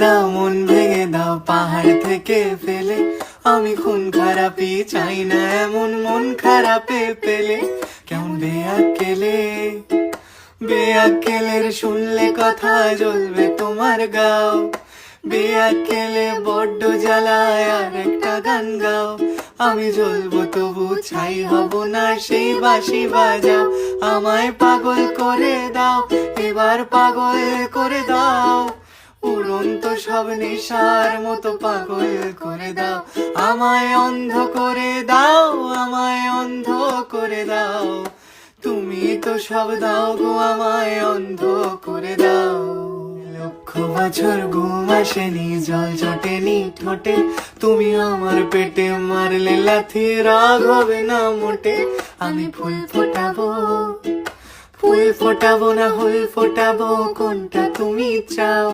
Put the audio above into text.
দাও মন ভেঙে দাও পাহাড় থেকে ফেলে, আমি খুন খারাপি চাই না এমন মন খারাপে পেলে। কেমন বেয়াক্কেলে, বেয়াক্কেলের শুনলে কথা জ্বলবে তোমার গাও। বেয়াক্কেলে বড্ড জ্বালায় আর একটা গান গাও, আমি জ্বলবো তবু ছাই হব না সেই বাঁশি বাজাও। আমায় পাগল করে দাও, এবার পাগল করে দাও, উড়ন্ত সব নেশার মতো পাগল করে দাও। আমায় অন্ধ করে দাও, আমায় অন্ধ করে দাও, তুমি তো সব দাও গো আমায় অন্ধ করে দাও। লক্ষ বছর ঘুম আসেনি জল জটেনি ঠোঁটে, তুমি আমার পেটে মারলে লাথি রাগ হবে না মোটে। আমি ফুল ফোটাবো, ফুল ফোটাবো না ফুল ফোটাবো, কোনটা তুমি চাও?